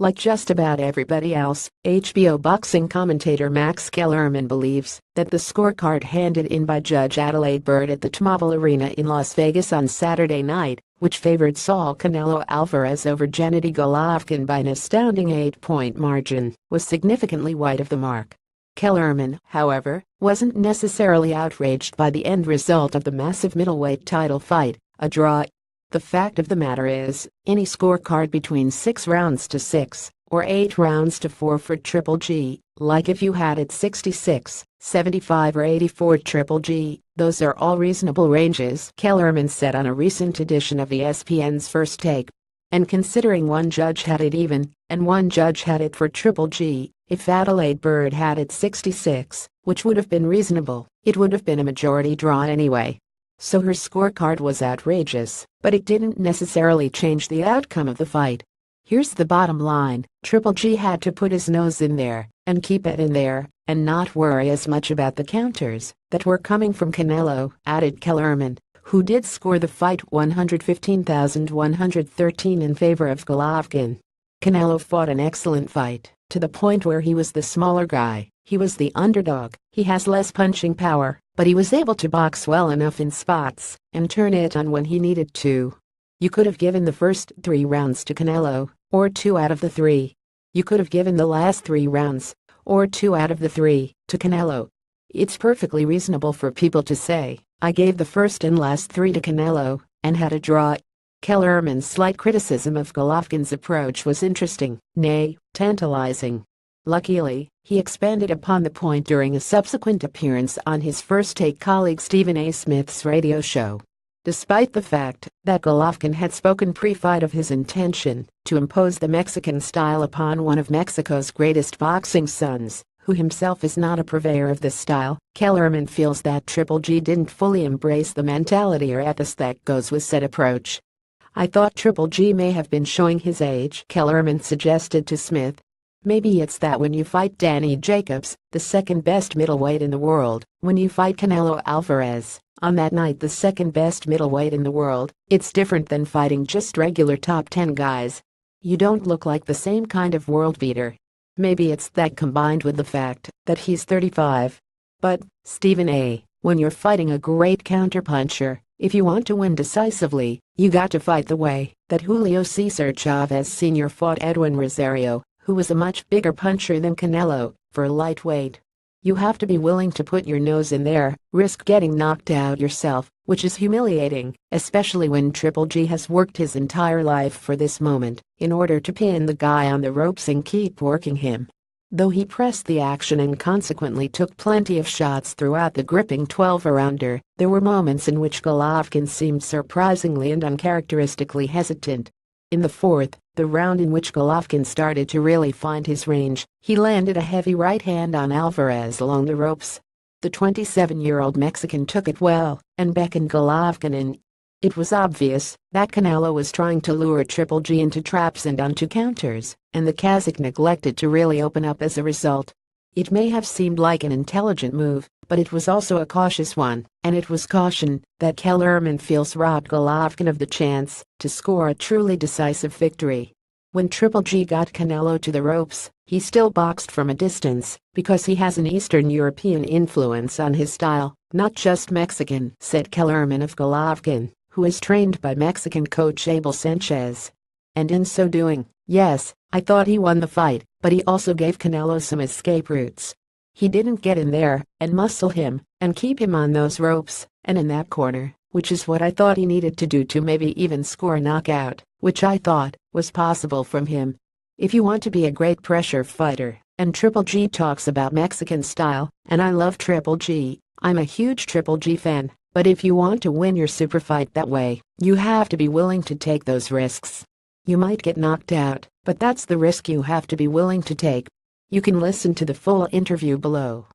Like just about everybody else, HBO boxing commentator Max Kellerman believes that the scorecard handed in by Judge Adelaide Byrd at the T-Mobile Arena in Las Vegas on Saturday night, which favored Saul Canelo Alvarez over Gennady Golovkin by an astounding 8-point margin, was significantly wide of the mark. Kellerman, however, wasn't necessarily outraged by the end result of the massive middleweight title fight, a draw. The fact of the matter is, any scorecard between 6 rounds to 6 or 8 rounds to 4 for Triple G, like if you had it 66, 75 or 84 Triple G, those are all reasonable ranges, Kellerman said on a recent edition of ESPN's First Take. And considering one judge had it even, and one judge had it for Triple G, if Adelaide Byrd had it 66, which would have been reasonable, it would have been a majority draw anyway. So her scorecard was outrageous, but it didn't necessarily change the outcome of the fight. Here's the bottom line, Triple G had to put his nose in there, and keep it in there, and not worry as much about the counters that were coming from Canelo, added Kellerman, who did score the fight 115,113 in favor of Golovkin. Canelo fought an excellent fight, to the point where he was the smaller guy, he was the underdog, he has less punching power, but he was able to box well enough in spots and turn it on when he needed to. You could have given the first 3 rounds to Canelo, or 2 out of the 3. You could have given the last 3 rounds, or 2 out of the 3, to Canelo. It's perfectly reasonable for people to say, I gave the first and last 3 to Canelo, and had a draw. Kellerman's slight criticism of Golovkin's approach was interesting, nay, tantalizing. Luckily, he expanded upon the point during a subsequent appearance on his First Take colleague Stephen A. Smith's radio show. Despite the fact that Golovkin had spoken pre-fight of his intention to impose the Mexican style upon one of Mexico's greatest boxing sons, who himself is not a purveyor of this style, Kellerman feels that Triple G didn't fully embrace the mentality or ethos that goes with said approach. I thought Triple G may have been showing his age, Kellerman suggested to Smith. Maybe it's that when you fight Danny Jacobs, the second best middleweight in the world, when you fight Canelo Alvarez, on that night the second best middleweight in the world, it's different than fighting just regular top 10 guys. You don't look like the same kind of world beater. Maybe it's that combined with the fact that he's 35. But, Stephen A., when you're fighting a great counterpuncher, if you want to win decisively, you got to fight the way that Julio Cesar Chavez Sr. fought Edwin Rosario, who was a much bigger puncher than Canelo, for a lightweight. You have to be willing to put your nose in there, risk getting knocked out yourself, which is humiliating, especially when Triple G has worked his entire life for this moment, in order to pin the guy on the ropes and keep working him. Though he pressed the action and consequently took plenty of shots throughout the gripping 12-rounder, there were moments in which Golovkin seemed surprisingly and uncharacteristically hesitant. In the fourth, the round in which Golovkin started to really find his range, he landed a heavy right hand on Alvarez along the ropes. The 27-year-old Mexican took it well and beckoned Golovkin in. It was obvious that Canelo was trying to lure Triple G into traps and onto counters, and the Kazakh neglected to really open up as a result. It may have seemed like an intelligent move, but it was also a cautious one, and it was caution that Kellerman feels robbed Golovkin of the chance to score a truly decisive victory. When Triple G got Canelo to the ropes, he still boxed from a distance because he has an Eastern European influence on his style, not just Mexican, said Kellerman of Golovkin, who is trained by Mexican coach Abel Sanchez. And in so doing, yes, I thought he won the fight, but he also gave Canelo some escape routes. He didn't get in there and muscle him and keep him on those ropes and in that corner, which is what I thought he needed to do to maybe even score a knockout, which I thought was possible from him. If you want to be a great pressure fighter, and Triple G talks about Mexican style, and I love Triple G, I'm a huge Triple G fan, but if you want to win your super fight that way, you have to be willing to take those risks. You might get knocked out, but that's the risk you have to be willing to take. You can listen to the full interview below.